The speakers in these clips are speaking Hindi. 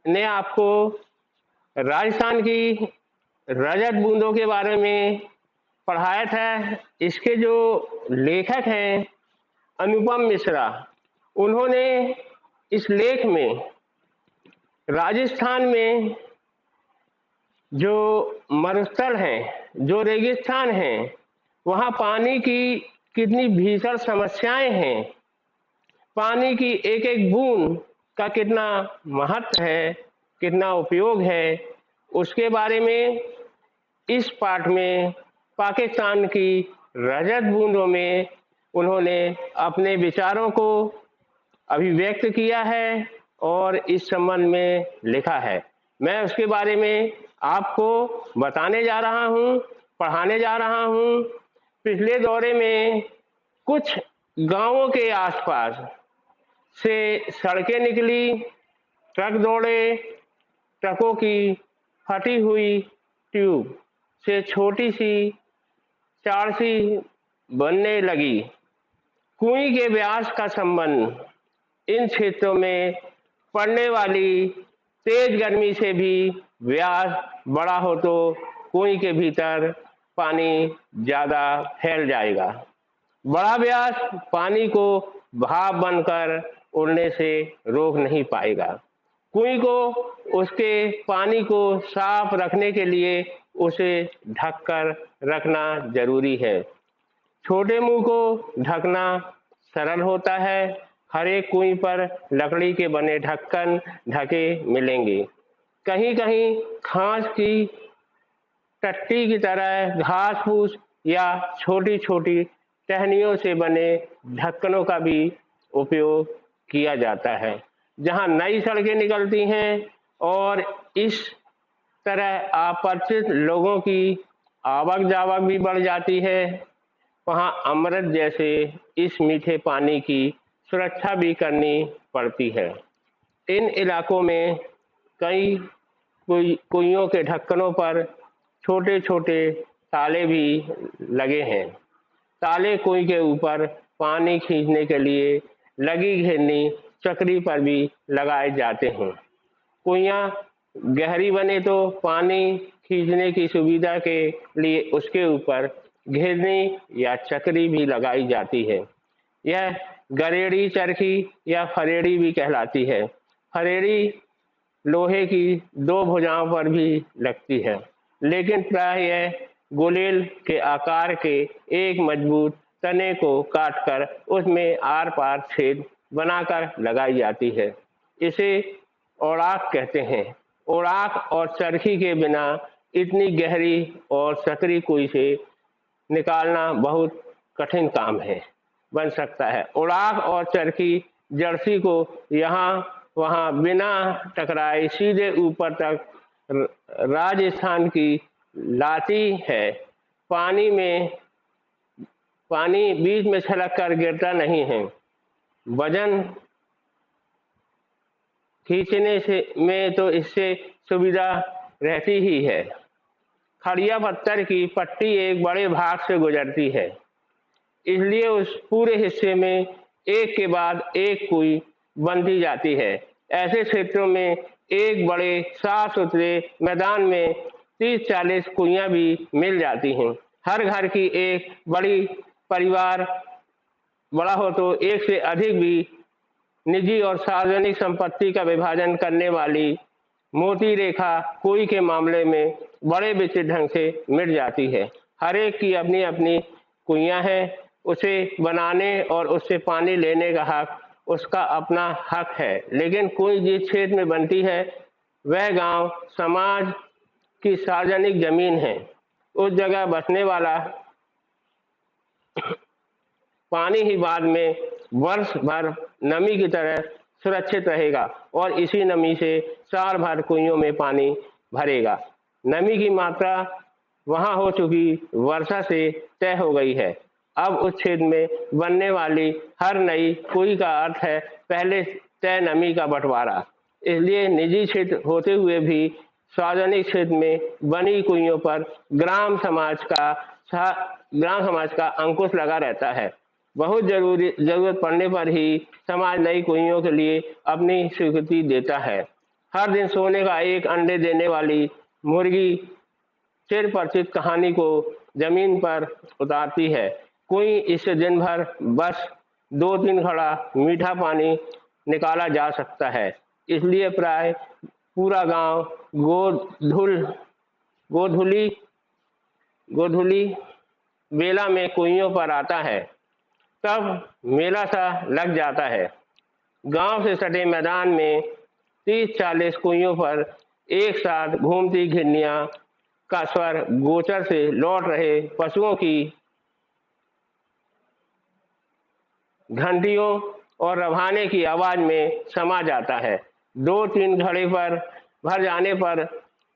ने आपको राजस्थान की रजत बूंदों के बारे में पढ़ाया था। इसके जो लेखक हैं अनुपम मिश्रा, उन्होंने इस लेख में राजस्थान में जो मरुस्थल हैं, जो रेगिस्तान हैं, वहाँ पानी की कितनी भीषण समस्याएं हैं, पानी की एक एक बूंद का कितना महत्व है, कितना उपयोग है, उसके बारे में इस पाठ में पाकिस्तान की रजत बूंदों में उन्होंने अपने विचारों को अभिव्यक्त किया है और इस संबंध में लिखा है। मैं उसके बारे में आपको बताने जा रहा हूँ, पढ़ाने जा रहा हूँ। पिछले दौरे में कुछ गांवों के आसपास से सड़कें निकली, ट्रक दौड़े, ट्रकों की फटी हुई ट्यूब से छोटी सी चारसी बनने लगी। कुएं के व्यास का संबंध इन क्षेत्रों में पड़ने वाली तेज गर्मी से भी व्यास बड़ा हो तो कुएं के भीतर पानी ज्यादा फैल जाएगा। बड़ा व्यास पानी को भाप बनकर उड़ने से रोक नहीं पाएगा। कुएं को उसके पानी को साफ रखने के लिए उसे ढककर रखना जरूरी है। छोटे मुंह को ढकना सरल होता है। हर एक कुएं पर लकड़ी के बने ढक्कन ढके मिलेंगे। कहीं कहीं घास की टट्टी की तरह घास फूस या छोटी छोटी टहनियों से बने ढक्कनों का भी उपयोग किया जाता है। जहां नई सड़कें निकलती हैं और इस तरह अपरिचित लोगों की आवक जावक भी बढ़ जाती है, वहां अमृत जैसे इस मीठे पानी की सुरक्षा भी करनी पड़ती है। इन इलाकों में कई कुइयों के ढक्कनों पर छोटे छोटे ताले भी लगे हैं। ताले कुएं के ऊपर पानी खींचने के लिए लगी घिरनी चक्री पर भी लगाए जाते हैं। कुइयां गहरी बने तो पानी खींचने की सुविधा के लिए उसके ऊपर घिरनी या चक्री भी लगाई जाती है। यह गरेड़ी चरखी या फरेड़ी भी कहलाती है। फरेड़ी लोहे की दो भुजाओं पर भी लगती है, लेकिन प्राय यह गुलेल के आकार के एक मजबूत तने को काटकर उसमें आर पार छेद बनाकर लगाई जाती है। इसे ओड़ाक कहते हैं। ओड़ाक और चरखी के बिना इतनी गहरी और सकरी कुई से निकालना बहुत कठिन काम है बन सकता है। उड़ाक और चरखी जर्सी को यहाँ वहाँ बिना टकराए सीधे ऊपर तक राजस्थान की लाती है। पानी बीच में छलक कर गिरता नहीं है। वजन खींचने से में तो इससे सुविधा रहती ही है। खड़िया पत्थर की पट्टी एक बड़े भाग से गुजरती है, इसलिए उस पूरे हिस्से में एक के बाद एक कुई बनती जाती है। ऐसे क्षेत्रों में एक बड़े साफ सुथरे मैदान में 30-40 कुइयां भी मिल जाती हैं। हर घर की एक बड़ी परिवार बड़ा हो तो एक से अधिक भी निजी और सार्वजनिक संपत्ति का विभाजन करने वाली मोटी रेखा कुई के मामले में बड़े विचित्र ढंग से मिट जाती है। हर एक की अपनी अपनी कुइयां हैं, उसे बनाने और उससे पानी लेने का हक उसका अपना हक है। लेकिन कुई जिस क्षेत्र में बनती है वह गांव समाज की सार्वजनिक जमीन है। उस जगह बसने वाला पानी ही बाद में वर्ष भर नमी की तरह सुरक्षित रहेगा और इसी नमी से साल भर कुइयों में पानी भरेगा। नमी की मात्रा वहां हो चुकी वर्षा से तय हो गई है। अब उस क्षेत्र में बनने वाली हर नई कुई का अर्थ है पहले तय नमी का बंटवारा। इसलिए निजी क्षेत्र होते हुए भी सार्वजनिक क्षेत्र में बनी कुइयों पर ग्राम समाज का अंकुश लगा रहता है। बहुत जरूरत पड़ने पर ही समाज नई कुइयों के लिए अपनी स्वीकृति देता है। हर दिन सोने का एक अंडे देने वाली मुर्गी चिर परिचित कहानी को जमीन पर उतारती है। कोई इससे दिन भर बस 2-3 घड़ा मीठा पानी निकाला जा सकता है। इसलिए प्राय पूरा गांव गोधुल गोधुली गोधुली बेला में कुइयों पर आता है। तब मेला सा लग जाता है। गांव से सटे मैदान में 30-40 कुइयों पर एक साथ घूमती घिरनियां का स्वर गोचर से लौट रहे पशुओं की घंटियों और रवाने की आवाज में समा जाता है। 2-3 घड़े पर भर जाने पर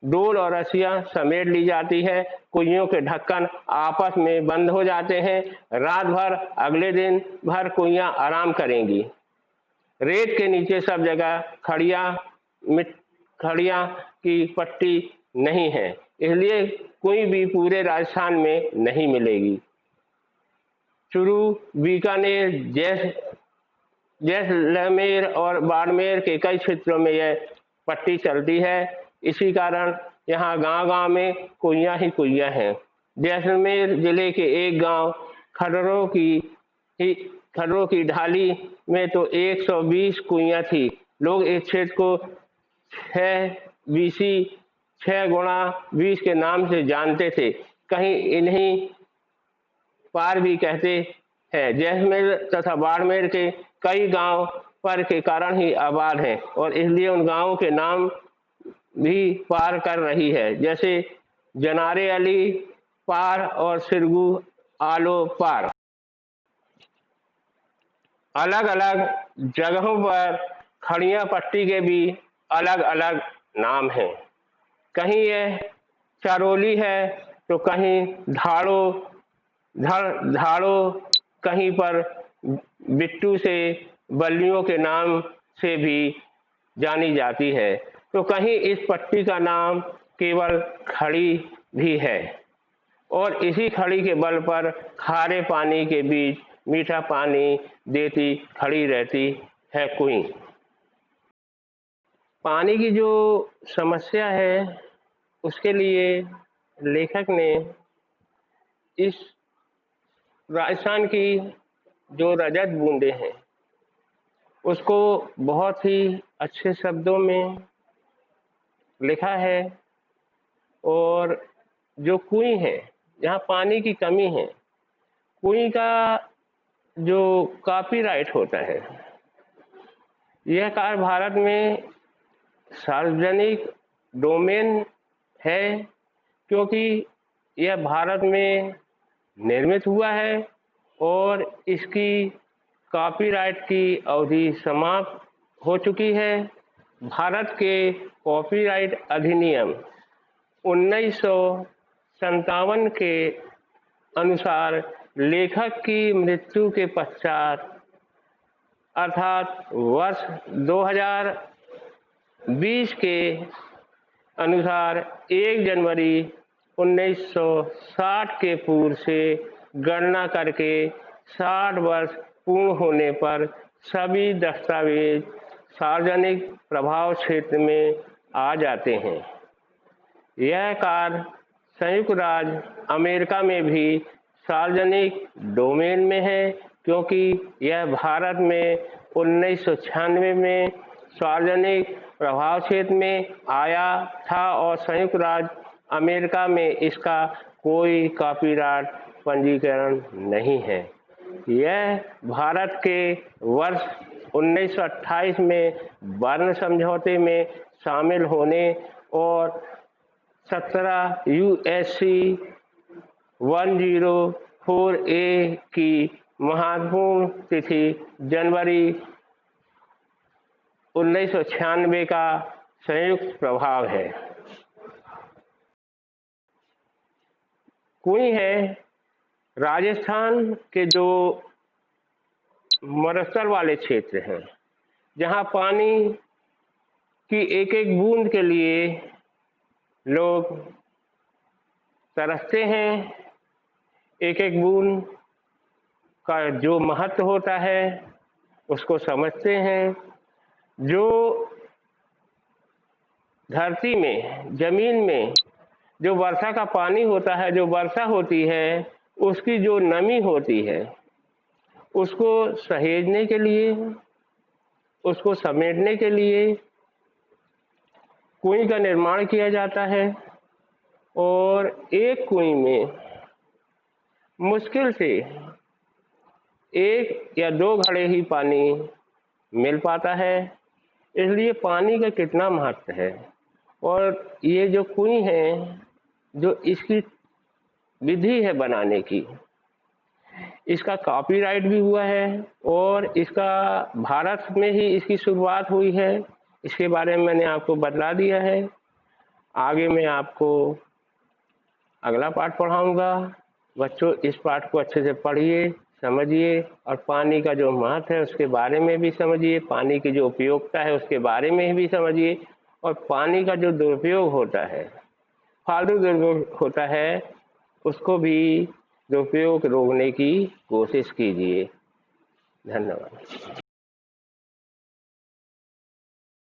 डोल और रस्सियां समेट ली जाती है। कुइयों के ढक्कन आपस में बंद हो जाते हैं। रात भर अगले दिन भर कुइयां आराम करेंगी। रेत के नीचे सब जगह खड़िया की पट्टी नहीं है, इसलिए कोई भी पूरे राजस्थान में नहीं मिलेगी। चूरू, बीकानेर, जैसलमेर और बाड़मेर के कई क्षेत्रों में यह पट्टी चलती है। इसी कारण यहाँ गांव-गांव में कुइयां ही कुइयां हैं। जैसलमेर जिले के एक गांव खडरों की ढाली में तो 120 कुइयां थी। लोग इस क्षेत्र को 6 गुणा 20 के नाम से जानते थे। कहीं इन्हीं पार भी कहते हैं। जैसलमेर तथा बाड़मेर के कई गांव पर के कारण ही आबाद हैं और इसलिए उन गांवों के नाम भी पार कर रही है, जैसे जनारे अली पार और सिरगू आलो पार। अलग अलग जगहों पर खड़िया पट्टी के भी अलग अलग नाम हैं। कहीं यह चारोली है तो कहीं धाड़ो, कहीं पर बिट्टू से बल्लियों के नाम से भी जानी जाती है, तो कहीं इस पट्टी का नाम केवल खड़ी भी है और इसी खड़ी के बल पर खारे पानी के बीच मीठा पानी देती खड़ी रहती है कुई। पानी की जो समस्या है उसके लिए लेखक ने इस राजस्थान की जो रजत बूंदे हैं उसको बहुत ही अच्छे शब्दों में लिखा है और जो कुएं है जहाँ पानी की कमी है, कुएं का जो कॉपीराइट होता है, यह कार्य भारत में सार्वजनिक डोमेन है क्योंकि यह भारत में निर्मित हुआ है और इसकी कॉपीराइट की अवधि समाप्त हो चुकी है। भारत के कॉपीराइट अधिनियम 1957 के अनुसार लेखक की मृत्यु के पश्चात अर्थात वर्ष 2020 के अनुसार 1 जनवरी 1960 के पूर्व से गणना करके 60 वर्ष पूर्ण होने पर सभी दस्तावेज सार्वजनिक प्रभाव क्षेत्र में आ जाते हैं। यह कार्य संयुक्त राज्य अमेरिका में भी सार्वजनिक डोमेन में है क्योंकि यह भारत में 1996 में सार्वजनिक प्रभाव क्षेत्र में आया था और संयुक्त राज्य अमेरिका में इसका कोई कॉपीराइट पंजीकरण नहीं है। यह भारत के वर्ष 1928 में बर्न समझौते में शामिल होने और 17 USC 104A की महत्वपूर्ण तिथि जनवरी 1996 का संयुक्त प्रभाव है। कुएं है राजस्थान के जो मरुस्थल वाले क्षेत्र हैं जहां पानी की एक एक बूंद के लिए लोग तरसते हैं। एक एक बूंद का जो महत्व होता है उसको समझते हैं। जो धरती में, जमीन में जो वर्षा का पानी होता है, जो वर्षा होती है, उसकी जो नमी होती है, उसको सहेजने के लिए, उसको समेटने के लिए कुएं का निर्माण किया जाता है। और एक कुएं में मुश्किल से 1 या 2 घड़े ही पानी मिल पाता है। इसलिए पानी का कितना महत्व है। और ये जो कुएं हैं, जो इसकी विधि है बनाने की, इसका कॉपीराइट भी हुआ है और इसका भारत में ही इसकी शुरुआत हुई है। इसके बारे में मैंने आपको बतला दिया है। आगे मैं आपको अगला पाठ पढ़ाऊंगा। बच्चों, इस पाठ को अच्छे से पढ़िए, समझिए और पानी का जो महत्व है उसके बारे में भी समझिए, पानी की जो उपयोगिता है उसके बारे में भी समझिए, और पानी का जो दुरुपयोग होता है, फालतू दुरुपयोग होता है, उसको भी दुरुपयोग रोकने की कोशिश कीजिए। धन्यवाद।